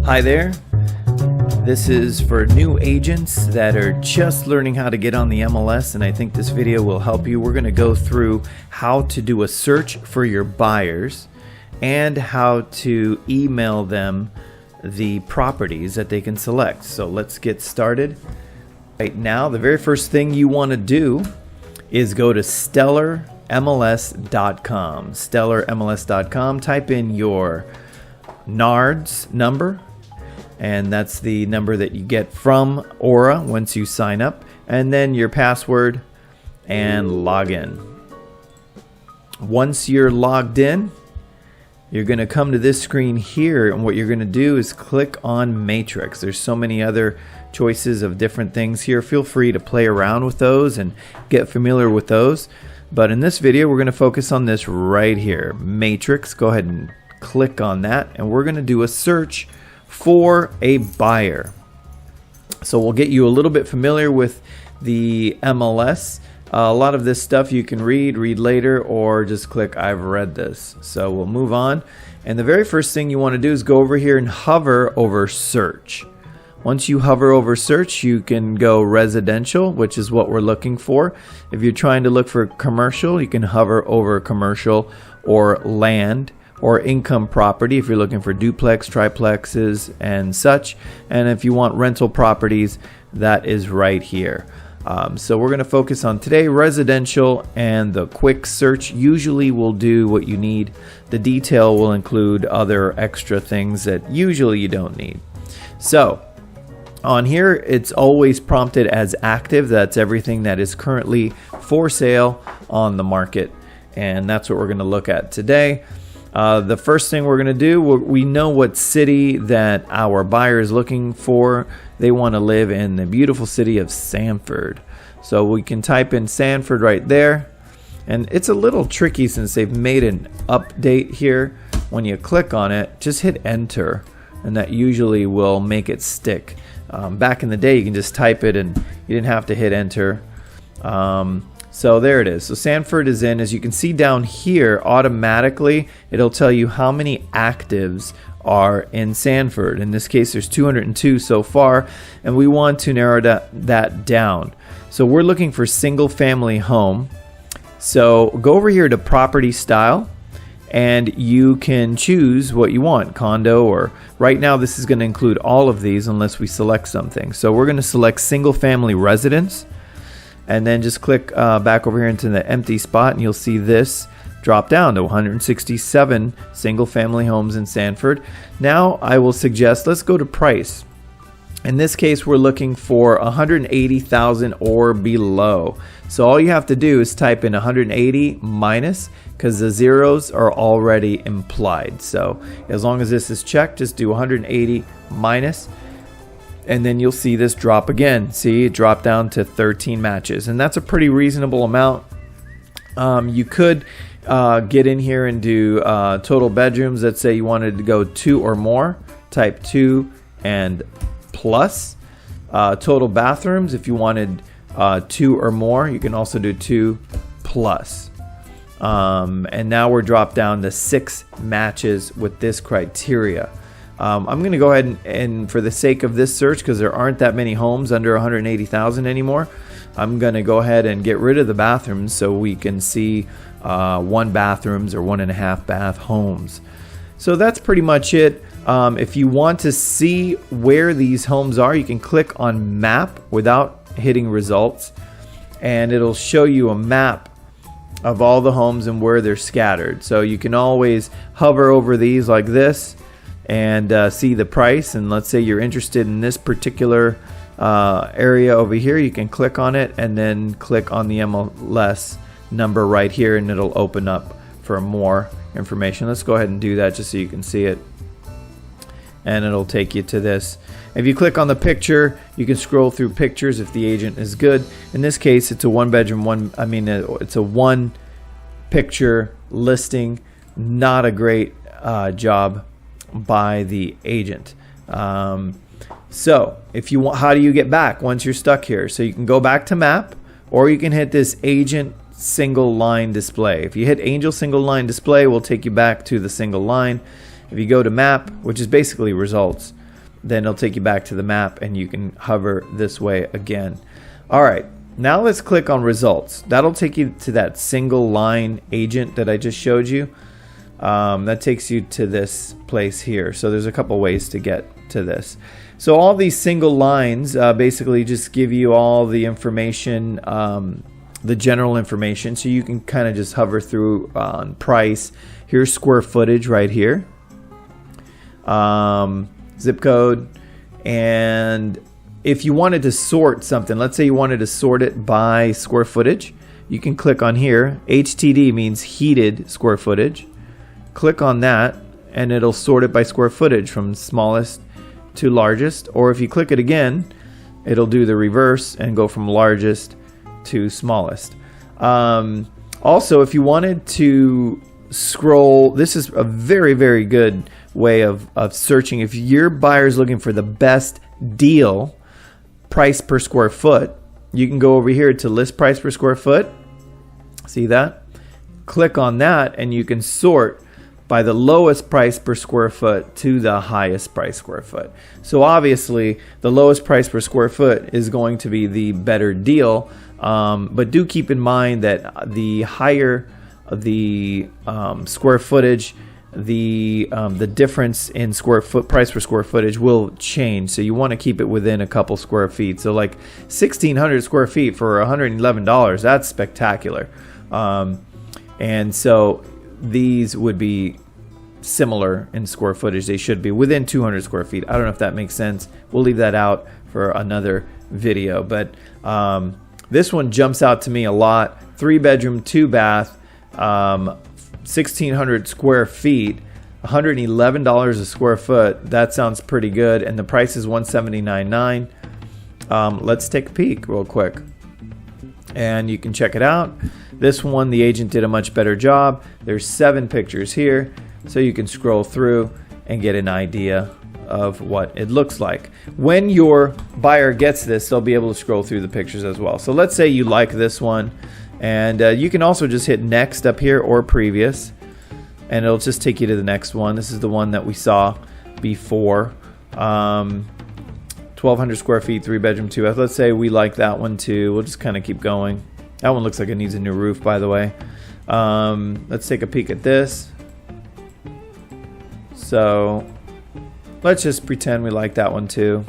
Hi there. This is for new agents that are just learning how to get on the MLS, and I think this video will help you. We're going to go through how to do a search for your buyers and how to email them the properties that they can select. So let's get started. Right now, the very first thing you want to do is go to stellarmls.com. stellarmls.com. Type in your NARDS number, and that's the number that you get from Aura once you sign up, and then your password and log in. Once you're logged in, you're going to come to this screen here, and what you're going to do is click on Matrix. There's so many other choices of different things here. Feel free to play around with those and get familiar with those, but in this video we're going to focus on this right here, Matrix. Go ahead and click on that, and we're going to do a search for a buyer. So we'll get you a little bit familiar with the MLS. A lot of this stuff you can read later, or just click I've read this. So we'll move on, and the very first thing you want to do is go over here and hover over search. Once you hover over search, you can go residential, which is what we're looking for. If you're trying to look for commercial, you can hover over commercial, or land, or income property if you're looking for duplex, triplexes, and such. And if you want rental properties, that is right here. So we're going to focus on today residential, and the quick search usually will do what you need. The detail will include other extra things that usually you don't need. So on here, it's always prompted as active. That's everything that is currently for sale on the market, and that's what we're going to look at today. The first thing we're going to do, we know what city that our buyer is looking for. They want to live in the beautiful city of Sanford. So we can type in Sanford right there. And it's a little tricky since they've made an update here. When you click on it, just hit enter, and that usually will make it stick. Back in the day, you can just type it and you didn't have to hit enter. So there it is. So Sanford is in. As you can see down here, automatically it'll tell you how many actives are in Sanford. In this case, there's 202 so far, and we want to narrow that down. So we're looking for single family home. So go over here to property style, and you can choose what you want, condo, or right now this is going to include all of these unless we select something. So we're going to select single family residence, and then just click back over here into the empty spot, and you'll see this drop down to 167 single family homes in Sanford. Now I will suggest let's go to price. In this case, we're looking for 180,000 or below. So all you have to do is type in 180 minus, because the zeros are already implied. So as long as this is checked, just do 180 minus, and then you'll see this drop again. See, it dropped down to 13 matches, and that's a pretty reasonable amount. You could get in here and do total bedrooms. Let's say you wanted to go 2 or more, type 2 and plus. Total bathrooms, if you wanted 2 or more, you can also do 2 plus. And now we're dropped down to 6 matches with this criteria. I'm going to go ahead and for the sake of this search, because there aren't that many homes under 180,000 anymore, I'm going to go ahead and get rid of the bathrooms so we can see 1 bathrooms or 1.5 bath homes. So that's pretty much it. If you want to see where these homes are, you can click on map without hitting results, and it'll show you a map of all the homes and where they're scattered. So you can always hover over these like this and see the price. And let's say you're interested in this particular area over here, you can click on it and then click on the MLS number right here, and it'll open up for more information. Let's go ahead and do that just so you can see it, and it'll take you to this. If you click on the picture, you can scroll through pictures if the agent is good. In this case, it's a 1-bedroom, it's a 1 picture listing. Not a great job by the agent. So if you want, how do you get back once you're stuck here? So you can go back to map, or you can hit this agent single line display. If you hit Angel single line display, will take you back to the single line. If you go to map, which is basically results, then it'll take you back to the map and you can hover this way again. All right, now let's click on results. That'll take you to that single line agent that I just showed you. That takes you to this place here. So there's a couple ways to get to this. So all these single lines basically just give you all the information, the general information. So you can kind of just hover through on price. Here's square footage right here. Zip code. And if you wanted to sort something, let's say you wanted to sort it by square footage, you can click on here. HTD means heated square footage. Click on that and it'll sort it by square footage from smallest to largest. Or if you click it again, it'll do the reverse and go from largest to smallest. Also, if you wanted to scroll, this is a very, very good way of searching. If your buyer is looking for the best deal, price per square foot, you can go over here to list price per square foot. See that? Click on that and you can sort by the lowest price per square foot to the highest price square foot. So obviously the lowest price per square foot is going to be the better deal, but do keep in mind that the higher the square footage, the difference in square foot price per square footage will change. So you want to keep it within a couple square feet. So like 1,600 square feet for $111, that's spectacular. And so these would be similar in square footage. They should be within 200 square feet. I don't know if that makes sense. We'll leave that out for another video. But this one jumps out to me a lot. 3-bedroom, 2-bath, 1,600 square feet, $111 a square foot. That sounds pretty good. And the price is $179.9. Let's take a peek real quick. And you can check it out. This one, the agent did a much better job. There's 7 pictures here, so you can scroll through and get an idea of what it looks like. When your buyer gets this, they'll be able to scroll through the pictures as well. So let's say you like this one, and you can also just hit next up here or previous, and it'll just take you to the next one. This is the one that we saw before. 1,200 square feet, 3-bedroom, 2-bath. Let's say we like that one too. We'll just kind of keep going. That one looks like it needs a new roof, by the way. Let's take a peek at this. So let's just pretend we like that one too.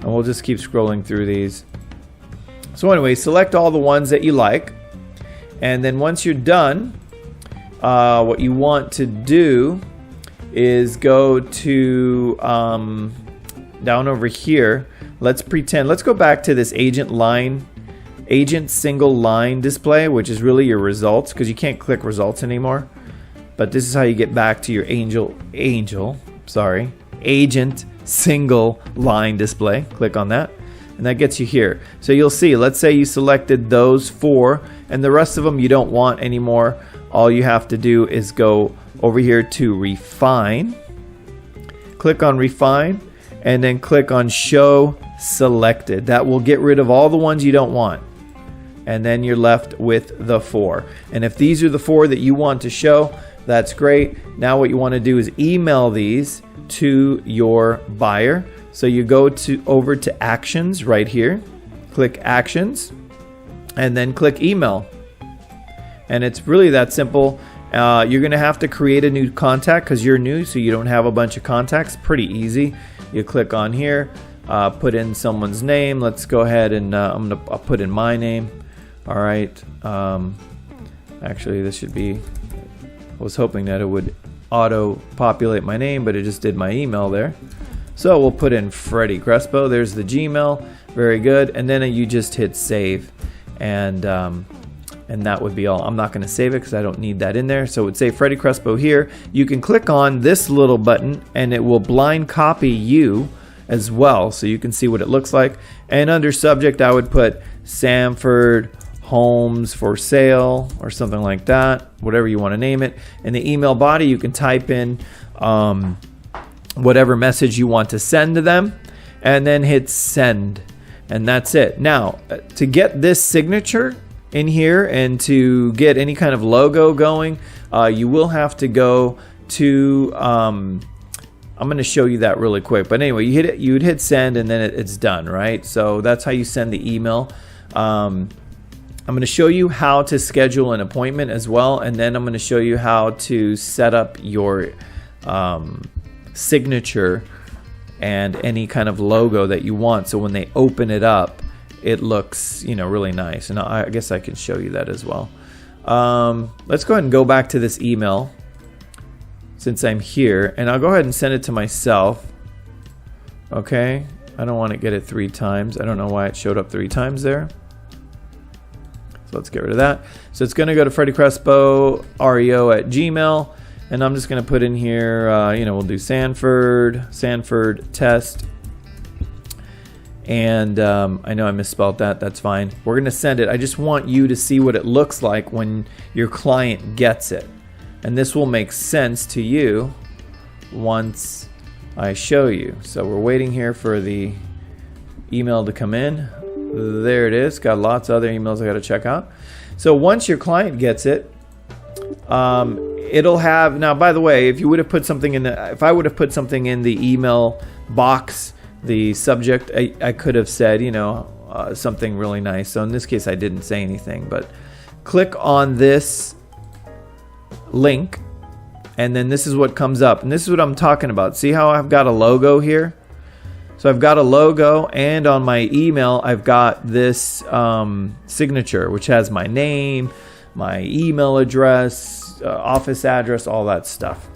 And we'll just keep scrolling through these. So anyway, select all the ones that you like. And then once you're done, what you want to do is go to down over here. Let's go back to this agent single line display, which is really your results, because you can't click results anymore. But this is how you get back to your agent single line display. Click on that and that gets you here. So you'll see, let's say you selected those 4 and the rest of them you don't want anymore. All you have to do is go over here to refine, click on refine, and then click on show selected. That will get rid of all the ones you don't want. And then you're left with the 4. And if these are the 4 that you want to show, that's great. Now what you want to do is email these to your buyer. So you go over to actions right here, click actions, and then click email. And it's really that simple. You're going to have to create a new contact because you're new, so you don't have a bunch of contacts. Pretty easy. You click on here, put in someone's name. Let's go ahead and I'll put in my name. All right. Actually, this should be, I was hoping that it would auto-populate my name, but it just did my email there. So we'll put in Freddie Crespo. There's the Gmail. Very good. And then you just hit save. And that would be all. I'm not going to save it because I don't need that in there. So it would say Freddie Crespo here. You can click on this little button and it will blind copy you as well, so you can see what it looks like. And under subject, I would put Sanford Homes for Sale or something like that, whatever you want to name it. In the email body, you can type in whatever message you want to send to them and then hit send. And that's it. Now, to get this signature in here and to get any kind of logo going, you will have to go to I'm going to show you that really quick. But anyway, you would hit send, and then it's done, right? So that's how you send the email. I'm going to show you how to schedule an appointment as well, and then I'm going to show you how to set up your signature and any kind of logo that you want, so when they open it up, it looks, you know, really nice. And I guess I can show you that as well. Let's go ahead and go back to this email since I'm here, and I'll go ahead and send it to myself. Okay, I don't want to get it 3 times. I don't know why it showed up 3 times there. So let's get rid of that. So it's going to go to Freddie Crespo REO@gmail, and I'm just going to put in here, you know, we'll do Sanford test. And I know I misspelled that. That's fine. We're going to send it. I just want you to see what it looks like when your client gets it. And this will make sense to you once I show you. So we're waiting here for the email to come in. There it is. Got lots of other emails I got to check out. So once your client gets it, it'll have, now by the way, if you would have put something in the, if I would have put something in the email box, the subject, I could have said, you know, something really nice. So in this case, I didn't say anything, but click on this link, and then this is what comes up, and this is what I'm talking about. See how I've got a logo here? So I've got a logo, and on my email I've got this signature, which has my name, my email address, office address, all that stuff.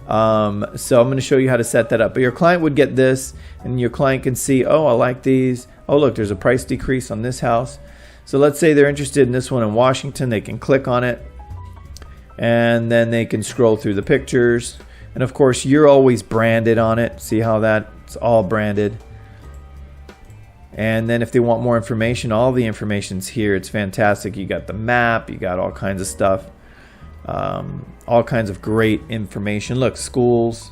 So I'm going to show you how to set that up. But your client would get this, and your client can see, oh, I like these. Oh, look, there's a price decrease on this house. So let's say they're interested in this one in Washington. They can click on it, and then they can scroll through the pictures. And of course, you're always branded on it. See how that's all branded. And then if they want more information, all the information's here. It's fantastic. You got the map, you got all kinds of stuff, all kinds of great information. Look, schools.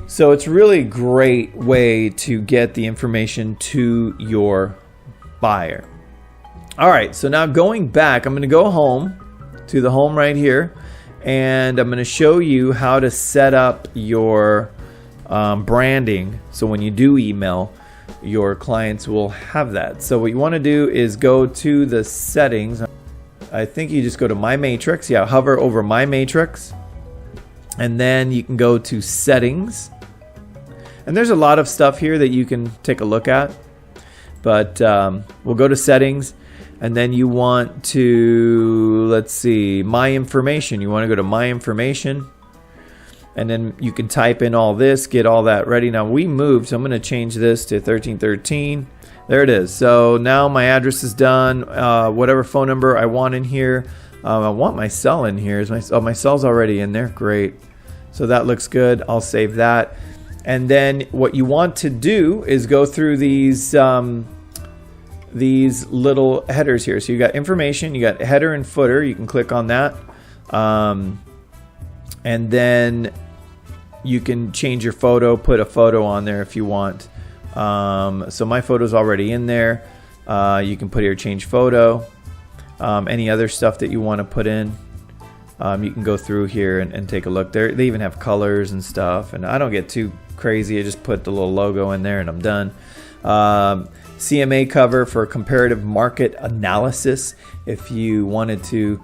So it's really a great way to get the information to your buyer. All right, so now going back, I'm going to go home to the home right here, and I'm going to show you how to set up your branding, so when you do email, your clients will have that. So what you want to do is go to the settings. I think you just go to My Matrix. Yeah, hover over My Matrix, and then you can go to Settings. And there's a lot of stuff here that you can take a look at, but we'll go to Settings, and then you want to, let's see, My Information. You want to go to My Information, and then you can type in all this, get all that ready. Now we moved, so I'm going to change this to 1313. There it is. So now my address is done. Whatever phone number I want in here. I want my cell in here. My cell's already in there. Great. So that looks good. I'll save that. And then what you want to do is go through these little headers here. So you got information, you got header and footer. You can click on that. And then you can change your photo, put a photo on there if you want. So my photo's already in there. You can put here change photo. Any other stuff that you want to put in, you can go through here and take a look. They even have colors and stuff, and I don't get too crazy. I just put the little logo in there and I'm done. CMA cover for comparative market analysis. If you wanted to,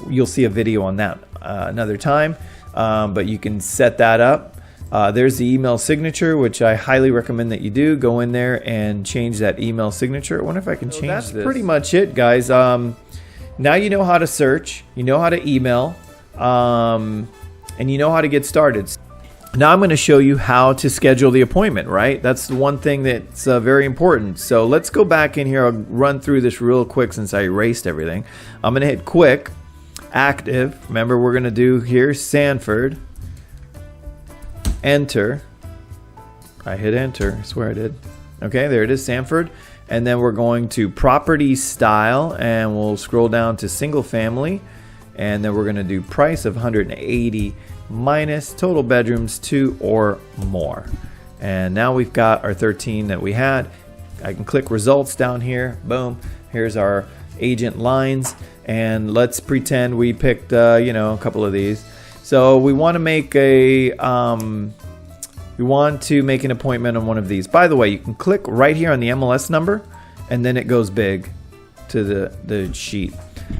you'll see a video on that another time, but you can set that up. There's the email signature, which I highly recommend that you do. Go in there and change that email signature. I wonder if I can change this. That's pretty much it, guys. Now you know how to search, you know how to email, and you know how to get started. Now I'm going to show you how to schedule the appointment, right? That's the one thing that's very important. So let's go back in here. I'll run through this real quick since I erased everything. I'm going to hit quick, active. Remember, we're going to do here Sanford. Enter. I hit enter. I swear I did. Okay, there it is, Sanford. And then we're going to property style, and we'll scroll down to single family, and then we're going to do price of 180 minus total bedrooms 2 or more. And now we've got our 13 that we had. I can click results down here. Boom. Here's our agent lines, and let's pretend we picked a couple of these. So we want to make an appointment on one of these. By the way, you can click right here on the MLS number, and then it goes big to the sheet.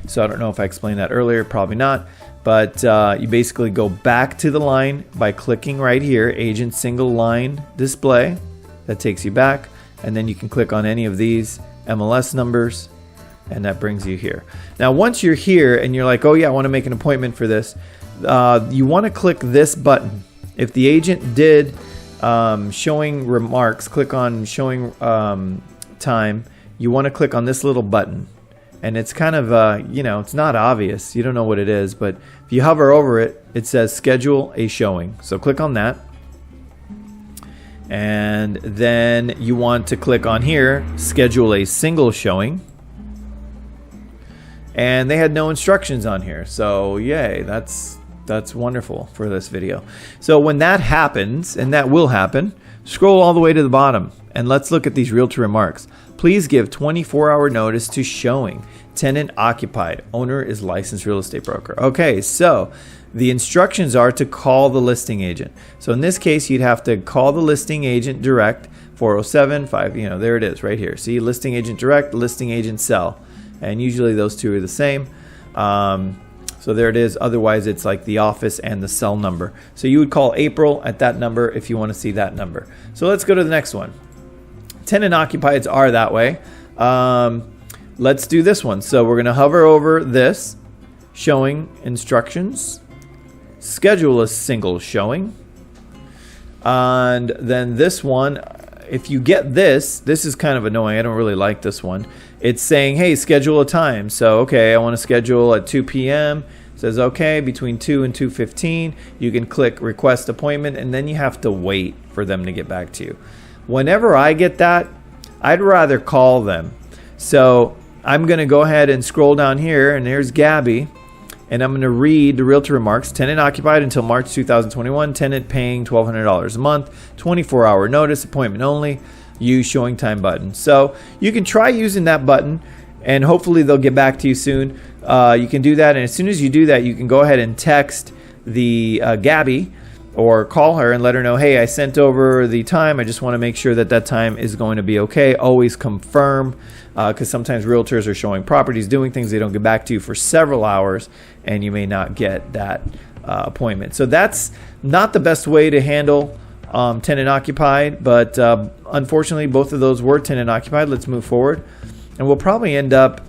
So I don't know if I explained that earlier, probably not. But you basically go back to the line by clicking right here, agent single line display. That takes you back, and then you can click on any of these MLS numbers, and that brings you here. Now, once you're here and you're like, oh yeah, I want to make an appointment for this, you want to click this button. If the agent did showing remarks, click on showing time, you want to click on this little button. And it's kind of, it's not obvious. You don't know what it is, but if you hover over it, it says schedule a showing. So click on that. And then you want to click on here, schedule a single showing. And they had no instructions on here. So yay, that's wonderful for this video. So when that happens, and that will happen, scroll all the way to the bottom and let's look at these realtor remarks. Please give 24-hour notice to showing. Tenant occupied. Owner is licensed real estate broker. Okay, so the instructions are to call the listing agent. So in this case, you'd have to call the listing agent direct, 407-5, there it is right here. See, listing agent direct, listing agent cell. And usually those two are the same. So there it is. Otherwise, it's like the office and the cell number. So you would call April at that number if you want to see that number. So let's go to the next one. Tenant occupieds are that way. Let's do this one. So we're going to hover over this, showing instructions, schedule a single showing. And then this one, if you get this is kind of annoying. I don't really like this one. It's saying, hey, schedule a time. So, okay, I want to schedule at 2 p.m. It says, okay, between 2 and 2:15. You can click request appointment, and then you have to wait for them to get back to you. Whenever I get that, I'd rather call them. So I'm going to go ahead and scroll down here, and there's Gabby. And I'm going to read the realtor remarks. Tenant occupied until March 2021. Tenant paying $1,200 a month. 24-hour notice. Appointment only. Use showing time button. So you can try using that button, and hopefully they'll get back to you soon. You can do that, and as soon as you do that, you can go ahead and text the Gabby or call her and let her know, hey, I sent over the time. I just want to make sure that that time is going to be okay. Always confirm, because sometimes realtors are showing properties, doing things, they don't get back to you for several hours, and you may not get that appointment. So that's not the best way to handle tenant occupied, but unfortunately both of those were tenant occupied. Let's move forward, and we'll probably end up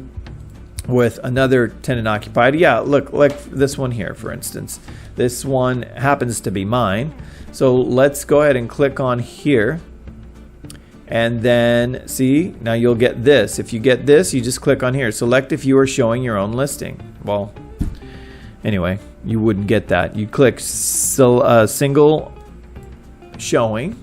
with another tenant occupied. Yeah, look, like this one here, for instance. This one happens to be mine. So let's go ahead and click on here, and then see, now you'll get this. If you get this, you just click on here, select if you are showing your own listing. Well, anyway, you wouldn't get that. You click single showing,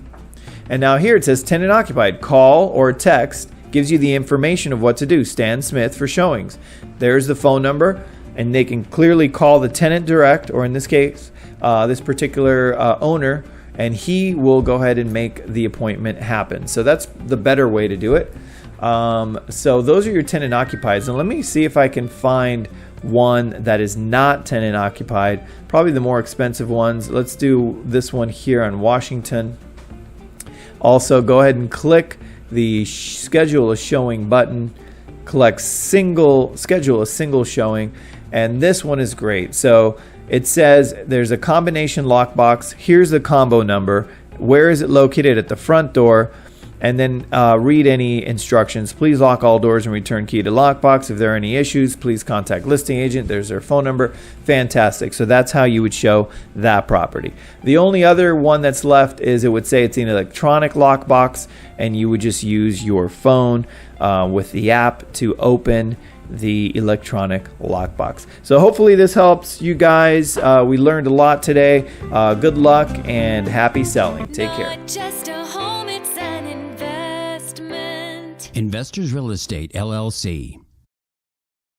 and now here it says tenant occupied. Call or text gives you the information of what to do. Stan Smith for showings. There's the phone number, and they can clearly call the tenant direct, or in this case, this particular owner, and he will go ahead and make the appointment happen. So that's the better way to do it. So those are your tenant occupieds, and let me see if I can find one that is not tenant occupied, probably the more expensive ones. Let's do this one here on Washington. Also, go ahead and click the schedule a showing button, schedule a single showing, and this one is great. So it says there's a combination lockbox. Here's the combo number. Where is it located? At the front door. And then read any instructions. Please lock all doors and return key to lockbox. If there are any issues, please contact listing agent. There's their phone number. Fantastic. So that's how you would show that property. The only other one that's left is it would say it's an electronic lockbox, and you would just use your phone with the app to open the electronic lockbox. So hopefully this helps you guys. We learned a lot today. Good luck and happy selling. Take care. Investors Real Estate, LLC.